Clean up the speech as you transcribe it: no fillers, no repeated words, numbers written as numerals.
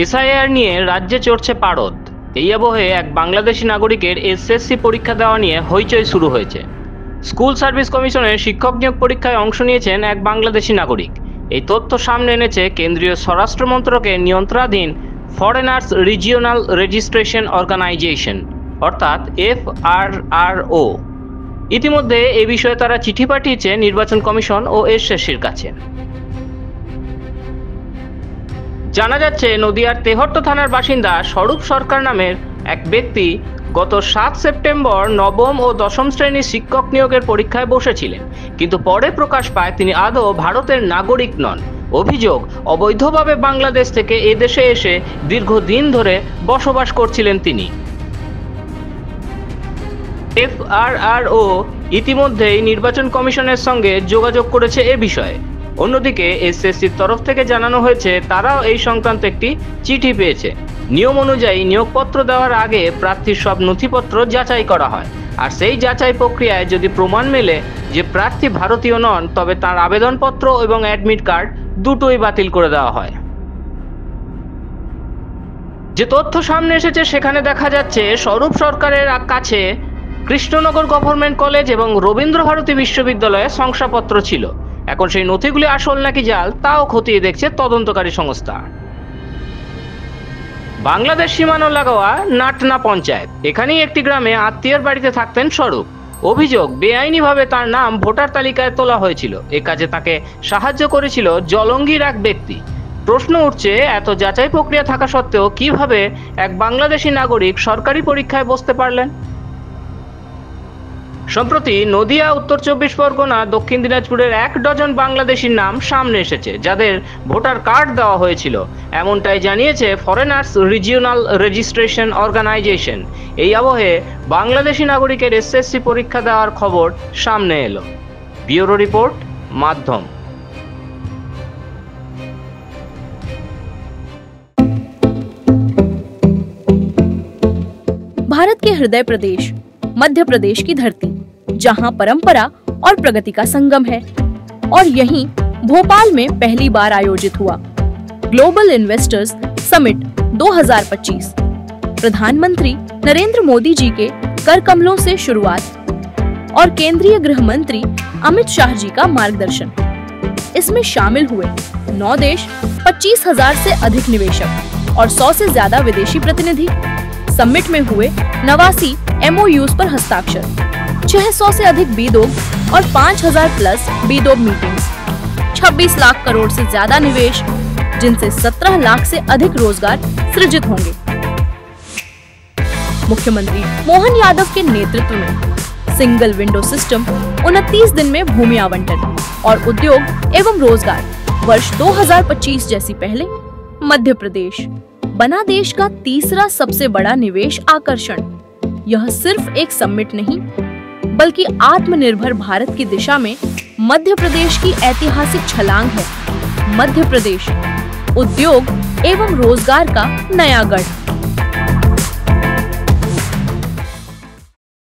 SIR নিয়ে রাজ্যে চড়ছে পারদ। এই আবহে এক বাংলাদেশি নাগরিকের এসএসসি পরীক্ষা দেওয়া নিয়ে হইচই শুরু হয়েছে। স্কুল সার্ভিস কমিশনের শিক্ষক নিয়োগ পরীক্ষায় অংশ নিয়েছেন এক বাংলাদেশি নাগরিক। এই তথ্য সামনে এনেছে কেন্দ্রীয় স্বরাষ্ট্র মন্ত্রকের নিয়ন্ত্রণাধীন ফরেনার্স রিজিওনাল রেজিস্ট্রেশন অর্গানাইজেশন অর্থাৎ FRRO। ইতিমধ্যে এ বিষয়ে তারা চিঠি পাঠিয়েছে নির্বাচন কমিশন ও এসএসসির কাছে। জানা যাচ্ছে, নদিয়ার তেহট্ট থানার বাসিন্দা স্বরূপ সরকার নামের এক ব্যক্তি গত 7 সেপ্টেম্বর নবম ও দশম শ্রেণীর শিক্ষক নিয়োগের পরীক্ষায় বসেছিলেন, কিন্তু পরে প্রকাশ পায় তিনি আদৌ ভারতের নাগরিক নন। অভিযোগ, অবৈধভাবে বাংলাদেশ থেকে এদেশে এসে দীর্ঘদিন ধরে বসবাস করছিলেন তিনি। FRRO ইতিমধ্যেই নির্বাচন কমিশনের সঙ্গে যোগাযোগ করেছে এ বিষয়ে। অন্যদিকে এসএসসির তরফ থেকে জানানো হয়েছে তারাও এই সংক্রান্ত একটি চিঠি পেয়েছে। নিয়ম অনুযায়ী নিয়োগপত্র দেওয়ার আগে প্রার্থীর সব নথিপত্র যাচাই করা হয়, আর সেই যাচাই প্রক্রিয়ায় যদি প্রমাণ মেলে যে প্রার্থী ভারতীয় নন, তবে তার আবেদনপত্র এবং অ্যাডমিট কার্ড দুটোই বাতিল করে দেওয়া হয়। যে তথ্য সামনে এসেছে সেখানে দেখা যাচ্ছে স্বরূপ সরকারের কাছে কৃষ্ণনগর গভর্নমেন্ট কলেজ এবং রবীন্দ্র ভারতী বিশ্ববিদ্যালয়ের শংসাপত্র ছিল। এখন সেই নথিগুলি আসল নাকি জাল তাও খতিয়ে দেখছে তদন্তকারী সংস্থা। বাংলাদেশ সীমানা লাগোয়া নাটনা পঞ্চায়েত, এখানেই একটি গ্রামে আত্মীয়ের বাড়িতে থাকতেন স্বরূপ। অভিযোগ, বেআইনিভাবে তার নাম ভোটার তালিকায় তোলা হয়েছিল। এ কাজে তাকে সাহায্য করেছিল জলঙ্গির এক ব্যক্তি। প্রশ্ন উঠছে, এত যাচাই প্রক্রিয়া থাকা সত্ত্বেও কিভাবে এক বাংলাদেশি নাগরিক সরকারি পরীক্ষায় বসতে পারলেন? সম্প্রতি নদিয়া, উত্তর 24 পরগনা, দক্ষিণ দিনাজপুরের 1 ডজন বাংলাদেশির নাম সামনে এসেছে যাদের ভোটার কার্ড দেওয়া হয়েছিল। এমনটাই জানিয়েছে ফরেনার্স রিজিওনাল রেজিস্ট্রেশন অর্গানাইজেশন। এই আবহে বাংলাদেশি নাগরিকের এসএসসি পরীক্ষা দেওয়ার খবর সামনে এলো। ব্যুরো রিপোর্ট, মাধ্যম। भारत के हृदय प्रदेश मध्य प्रदेश की धरती, जहां परंपरा और प्रगति का संगम है, और यहीं भोपाल में पहली बार आयोजित हुआ ग्लोबल इन्वेस्टर्स समिट 2025। प्रधानमंत्री नरेंद्र मोदी जी के कर कमलों से शुरुआत और केंद्रीय गृह मंत्री अमित शाह जी का मार्गदर्शन। इसमें शामिल हुए 9 देश, 25,000 से अधिक निवेशक और 100 से ज्यादा विदेशी प्रतिनिधि। समिट में हुए 89 MOUs पर हस्ताक्षर, 600 से अधिक बीदोग और 5,000 प्लस बीदोग मीटिंग्स, 26 लाख करोड़ से ज्यादा निवेश, जिनसे 17 लाख से अधिक रोजगार सृजित होंगे। मुख्यमंत्री मोहन यादव के नेतृत्व में सिंगल विंडो सिस्टम, 29 दिन में भूमि आवंटन और उद्योग एवं रोजगार वर्ष 2025 जैसी पहले मध्य प्रदेश बना देश का तीसरा सबसे बड़ा निवेश आकर्षण। यह सिर्फ एक समिट नहीं, बल्कि आत्मनिर्भर भारत की दिशा में मध्य प्रदेश की ऐतिहासिक छलांग है। मध्य प्रदेश उद्योग एवं रोजगार का नया गढ़।